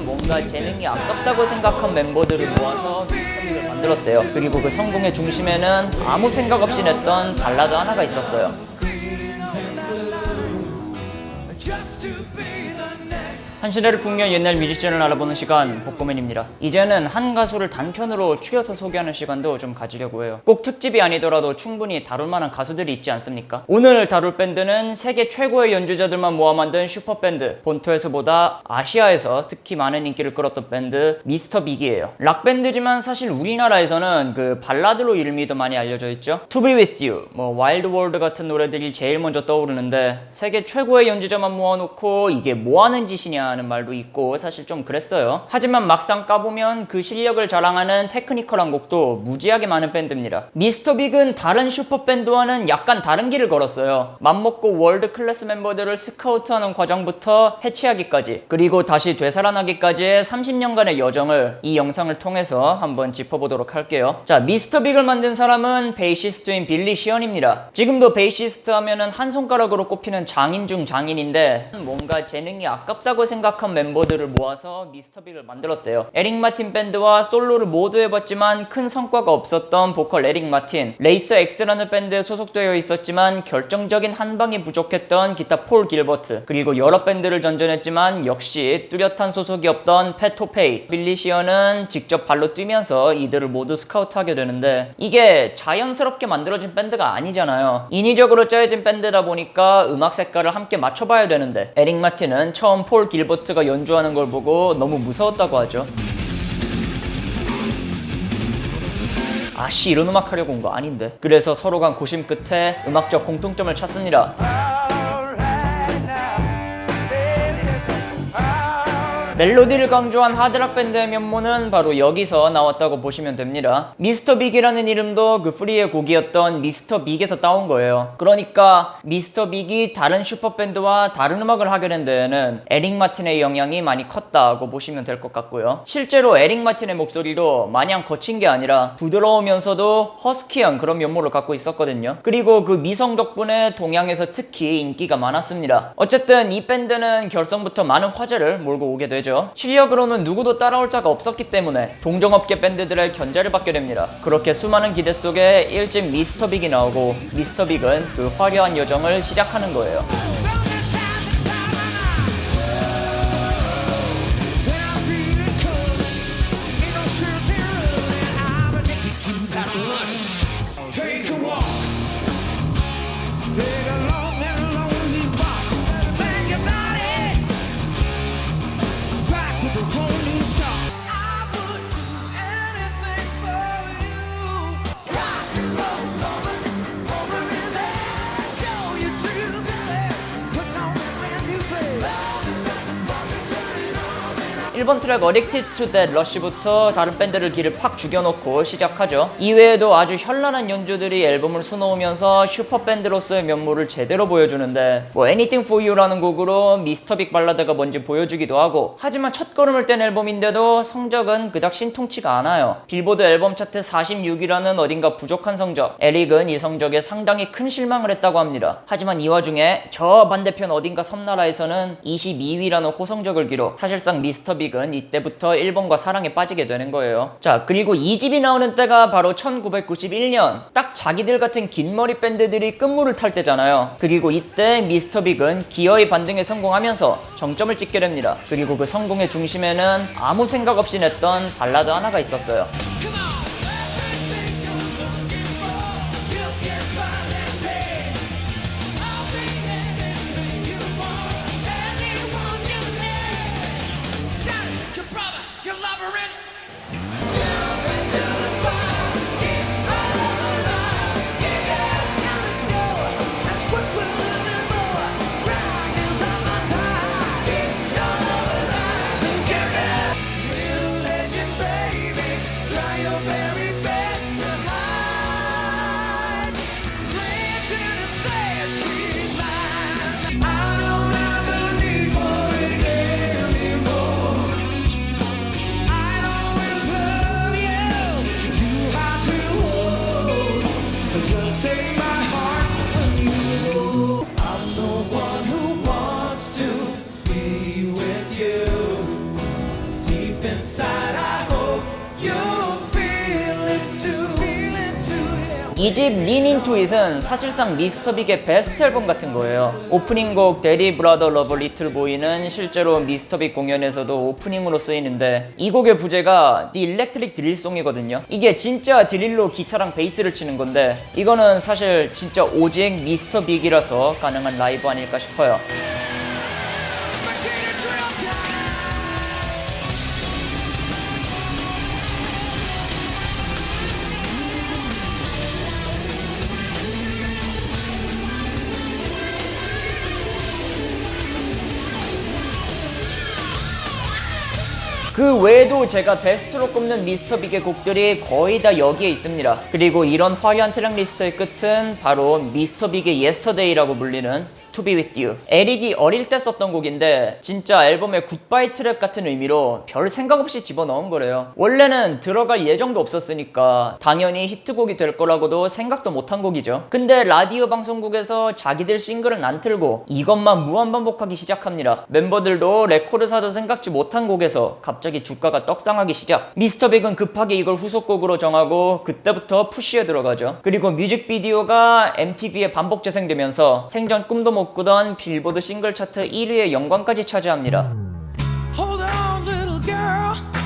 뭔가 재능이 아깝다고 생각한 멤버들을 모아서 미스터빅을 만들었대요. 그리고 그 성공의 중심에는 아무 생각 없이 냈던 발라드 하나가 있었어요. 한 시대를 풍미한 옛날 뮤지션을 알아보는 시간, 복고맨입니다. 이제는 한 가수를 단편으로 추려서 소개하는 시간도 좀 가지려고 해요. 꼭 특집이 아니더라도 충분히 다룰 만한 가수들이 있지 않습니까? 오늘 다룰 밴드는 세계 최고의 연주자들만 모아 만든 슈퍼밴드, 본토에서보다 아시아에서 특히 많은 인기를 끌었던 밴드 미스터 빅이에요. 락밴드지만 사실 우리나라에서는 그 발라드로 이름이 더 많이 알려져 있죠. To Be With You, 와일드 월드 같은 노래들이 제일 먼저 떠오르는데 세계 최고의 연주자만 모아놓고 이게 뭐하는 짓이냐 하는 말도 있고 사실 좀 그랬어요. 하지만 막상 까보면 그 실력을 자랑하는 테크니컬한 곡도 무지하게 많은 밴드입니다. 미스터 빅은 다른 슈퍼밴드와는 약간 다른 길을 걸었어요. 맘먹고 월드 클래스 멤버들을 스카우트하는 과정부터 해체하기까지, 그리고 다시 되살아나기까지의 30년간의 여정을 이 영상을 통해서 한번 짚어보도록 할게요. 자, 미스터 빅을 만든 사람은 베이시스트인 빌리 시언입니다. 지금도 베이시스트 하면은 한 손가락으로 꼽히는 장인 중 장인인데 뭔가 재능이 아깝다고 생각한 멤버들을 모아서 미스터 빅을 만들었대요. 에릭 마틴 밴드와 솔로를 모두 해봤지만 큰 성과가 없었던 보컬 에릭 마틴, 레이서 X라는 밴드에 소속되어 있었지만 결정적인 한 방이 부족했던 기타 폴 길버트, 그리고 여러 밴드를 전전했지만 역시 뚜렷한 소속이 없던 팻 토페이. 빌리 시언은 직접 발로 뛰면서 이들을 모두 스카우트하게 되는데 이게 자연스럽게 만들어진 밴드가 아니잖아요. 인위적으로 짜여진 밴드다 보니까 음악 색깔을 함께 맞춰봐야 되는데 에릭 마틴은 처음 폴 길버트가 연주하는 걸 보고 너무 무서웠다고 하죠. 아씨, 이런 음악 하려고 온 거 아닌데. 그래서 서로 간 고심 끝에 음악적 공통점을 찾습니다. 멜로디를 강조한 하드락 밴드의 면모는 바로 여기서 나왔다고 보시면 됩니다. 미스터 빅이라는 이름도 그 프리의 곡이었던 미스터 빅에서 따온 거예요. 그러니까 미스터 빅이 다른 슈퍼밴드와 다른 음악을 하게 된 데에는 에릭 마틴의 영향이 많이 컸다고 보시면 될 것 같고요. 실제로 에릭 마틴의 목소리도 마냥 거친 게 아니라 부드러우면서도 허스키한 그런 면모를 갖고 있었거든요. 그리고 그 미성 덕분에 동양에서 특히 인기가 많았습니다. 어쨌든 이 밴드는 결성부터 많은 화제를 몰고 오게 되죠. 실력으로는 누구도 따라올 자가 없었기 때문에 동종업계 밴드들의 견제를 받게 됩니다. 그렇게 수많은 기대 속에 일찍 미스터 빅이 나오고 미스터 빅은 그 화려한 여정을 시작하는 거예요. (1번) 트랙 Addicted to That Rush부터 다른 밴드를 길을 팍 죽여놓고 시작하죠. 이외에도 아주 현란한 연주들이 앨범을 수놓으면서 슈퍼밴드로서의 면모를 제대로 보여주는데 Anything for You라는 곡으로 미스터 빅 발라드가 뭔지 보여주기도 하고, 하지만 첫걸음을 뗀 앨범인데도 성적은 그닥 신통치가 않아요. 빌보드 앨범 차트 46위라는 어딘가 부족한 성적. 에릭은 이 성적에 상당히 큰 실망을 했다고 합니다. 하지만 이 와중에 저 반대편 어딘가 섬나라에서는 22위라는 호성적을 기록. 사실상 미스터 빅은 이때부터 일본과 사랑에 빠지게 되는 거예요. 자, 그리고 이 집이 나오는 때가 바로 1991년. 딱 자기들 같은 긴 머리 밴드들이 끝물을 탈 때잖아요. 그리고 이때 미스터 빅은 기어이 반등에 성공하면서 정점을 찍게 됩니다. 그리고 그 성공의 중심에는 아무 생각 없이 냈던 발라드 하나가 있었어요. 2집 Lean Into It은 사실상 미스터 빅의 베스트 앨범 같은 거예요. 오프닝 곡 Daddy Brother Love Little Boy는 실제로 미스터 빅 공연에서도 오프닝으로 쓰이는데 이 곡의 부제가 The Electric Drill Song이거든요. 이게 진짜 드릴로 기타랑 베이스를 치는 건데 이거는 사실 진짜 오직 미스터 빅이라서 가능한 라이브 아닐까 싶어요. 그 외에도 제가 베스트로 꼽는 미스터 빅의 곡들이 거의 다 여기에 있습니다. 그리고 이런 화려한 트랙 리스트의 끝은 바로 미스터 빅의 Yesterday라고 불리는 To Be With You. 에릭이 어릴 때 썼던 곡인데 진짜 앨범의 굿바이 트랙 같은 의미로 별 생각 없이 집어넣은 거래요. 원래는 들어갈 예정도 없었으니까 당연히 히트곡이 될 거라고도 생각도 못한 곡이죠. 근데 라디오 방송국에서 자기들 싱글은 안 틀고 이것만 무한반복하기 시작합니다. 멤버들도 레코드사도 생각지 못한 곡에서 갑자기 주가가 떡상하기 시작. 미스터 빅은 급하게 이걸 후속곡으로 정하고 그때부터 푸시에 들어가죠. 그리고 뮤직비디오가 MTV에 반복 재생되면서 생전 꿈도 못 꾸던 빌보드 싱글 차트 1위의 영광까지 차지합니다.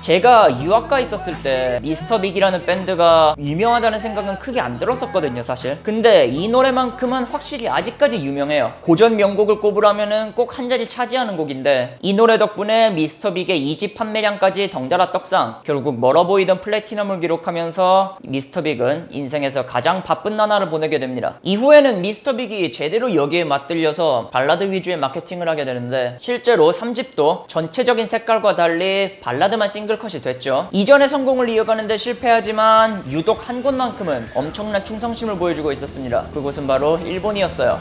제가 유학가 있었을 때 미스터 빅이라는 밴드가 유명하다는 생각은 크게 안 들었었거든요, 사실. 근데 이 노래만큼은 확실히 아직까지 유명해요. 고전 명곡을 꼽으라면은 꼭 한 자리 차지하는 곡인데 이 노래 덕분에 미스터 빅의 2집 판매량까지 덩달아 떡상, 결국 멀어 보이던 플래티넘을 기록하면서 미스터 빅은 인생에서 가장 바쁜 나날을 보내게 됩니다. 이후에는 미스터 빅이 제대로 여기에 맞들려서 발라드 위주의 마케팅을 하게 되는데 실제로 3집도 전체적인 색깔과 달리 발라드만 싱글 컷이 됐죠. 이전의 성공을 이어가는데 실패하지만 유독 한 곳만큼은 엄청난 충성심을 보여주고 있었습니다. 그곳은 바로 일본이었어요.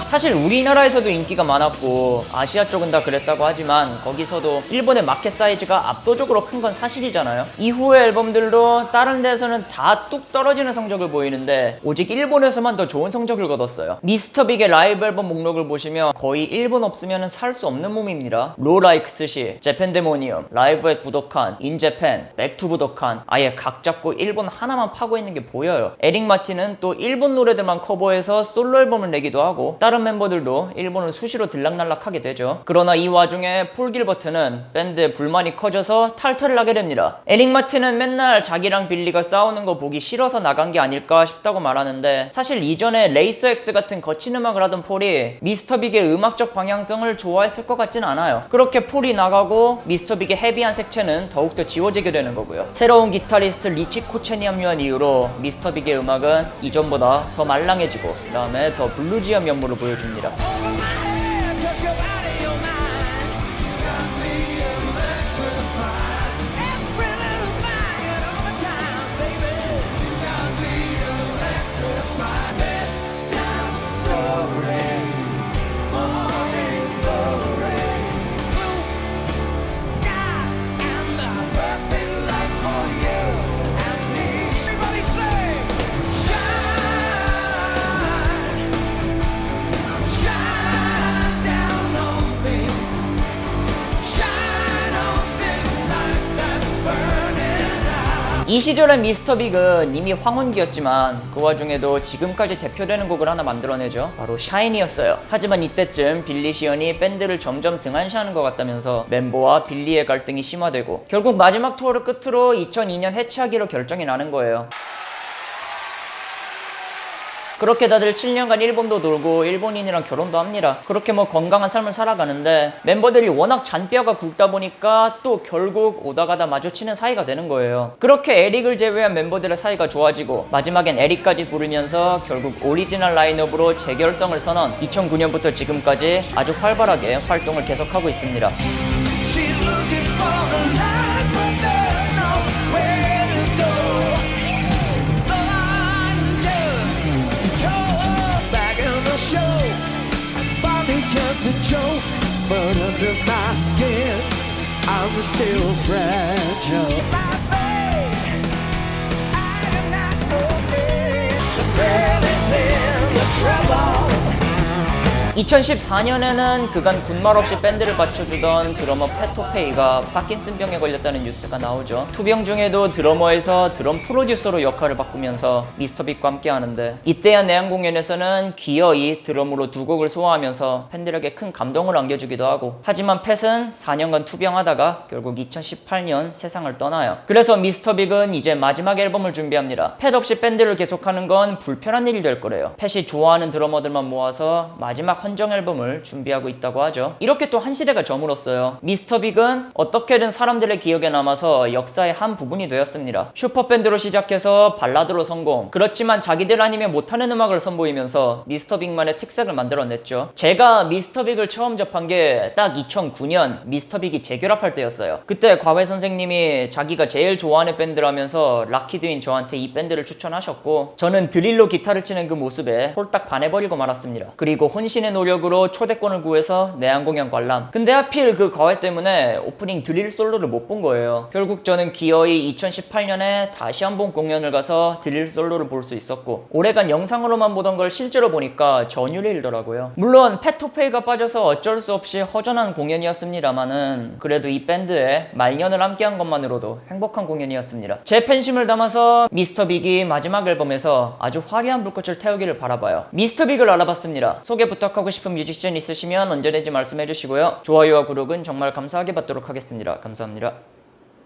사실 우리나라에서도 인기가 많았고 아시아 쪽은 다 그랬다고 하지만 거기서도 일본의 마켓 사이즈가 압도적으로 큰 건 사실이잖아요. 이후의 앨범들도 다른 데서는 다 뚝 떨어지는 성적을 보이는데 오직 일본에서만 더 좋은 성적을 거뒀어요. 미스터 빅의 라이브 앨범 목록을 보시면 거의 일본 없으면 살 수 없는 몸입니다. 로 라이크 스시, 재팬데모니엄, 라이브 앳 부도칸, 인재팬, 백투 부도칸, 아예 각 잡고 일본 하나만 파고 있는 게 보여요. 에릭 마틴은 또 일본 노래들만 커버해서 솔로 앨범을 내기도 하고 다른 멤버들도 일본을 수시로 들락날락하게 되죠. 그러나 이 와중에 폴 길버트는 밴드에 불만이 커져서 탈퇴를 하게 됩니다. 에릭 마틴은 맨날 자기랑 빌리가 싸우는 거 보기 싫어서 나간 게 아닐까 싶다고 말하는데 사실 이전에 레이서 X 같은 거친 음악을 하던 폴이 미스터 빅의 음악적 방향성을 좋아했을 것 같진 않아요. 그렇게 폴이 나가고 미스터 빅의 헤비한 색채는 더욱더 지워지게 되는 거고요. 새로운 기타리스트 리치 코첸이 합류한 이후로 미스터 빅의 음악은 이전보다 더 말랑해지고 그 다음에 더 블루지한 면모를 보여줍니다. 이 시절의 미스터 빅은 이미 황혼기였지만 그 와중에도 지금까지 대표되는 곡을 하나 만들어내죠. 바로 샤이니였어요. 하지만 이때쯤 빌리 시언이 밴드를 점점 등한시하는 것 같다면서 멤버와 빌리의 갈등이 심화되고 결국 마지막 투어를 끝으로 2002년 해체하기로 결정이 나는 거예요. 그렇게 다들 7년간 일본도 돌고 일본인이랑 결혼도 합니다. 그렇게 뭐 건강한 삶을 살아가는데 멤버들이 워낙 잔뼈가 굵다 보니까 또 결국 오다 가다 마주치는 사이가 되는 거예요. 그렇게 에릭을 제외한 멤버들의 사이가 좋아지고 마지막엔 에릭까지 부르면서 결국 오리지널 라인업으로 재결성을 선언, 2009년부터 지금까지 아주 활발하게 활동을 계속하고 있습니다. She's looking for a light, but there's nowhere to go. Undertow, back in the show, finally just a joke, but under my skin, I'm still fragile. My faith, I am not okay. The thrill is in the trouble. 2014년에는 그간 군말 없이 밴드를 받쳐주던 드러머 페토페이가 파킨슨병에 걸렸다는 뉴스가 나오죠. 투병 중에도 드러머에서 드럼 프로듀서로 역할을 바꾸면서 미스터빅과 함께 하는데, 이때야 내한 공연에서는 기어이 드럼으로 두 곡을 소화하면서 팬들에게 큰 감동을 안겨주기도 하고, 하지만 팻은 4년간 투병하다가 결국 2018년 세상을 떠나요. 그래서 미스터빅은 이제 마지막 앨범을 준비합니다. 팻 없이 밴드를 계속하는 건 불편한 일이 될 거래요. 팻이 좋아하는 드러머들만 모아서 마지막 헌정 앨범을 준비하고 있다고 하죠. 이렇게 또 한 시대가 저물었어요. 미스터빅은 어떻게든 사람들의 기억에 남아서 역사의 한 부분이 되었습니다. 슈퍼밴드로 시작해서 발라드로 성공, 그렇지만 자기들 아니면 못하는 음악을 선보이면서 미스터빅만의 특색을 만들어냈죠. 제가 미스터빅을 처음 접한 게 딱 2009년 미스터빅이 재결합할 때였어요. 그때 과외 선생님이 자기가 제일 좋아하는 밴드라면서 락키드인 저한테 이 밴드를 추천하셨고, 저는 드릴로 기타를 치는 그 모습에 홀딱 반해버리고 말았습니다. 그리고 혼신의 노력으로 초대권을 구해서 내한 공연 관람. 근데 하필 그 과외 때문에 오프닝 드릴 솔로를 못 본 거예요. 결국 저는 기어이 2018년에 다시 한번 공연을 가서 드릴 솔로를 볼 수 있었고, 오래간 영상으로만 보던 걸 실제로 보니까 전율일더라고요. 물론 페토페이가 빠져서 어쩔 수 없이 허전한 공연이었습니다만은 그래도 이 밴드에 말년을 함께한 것만으로도 행복한 공연이었습니다. 제 팬심을 담아서 미스터빅이 마지막 앨범에서 아주 화려한 불꽃을 태우기를 바라봐요. 미스터빅을 알아봤습니다. 소개 부탁하고 싶은 뮤지션 있으시면 언제든지 말씀해 주시고요. 좋아요와 구독은 정말 감사하게 받도록 하겠습니다. 감사합니다.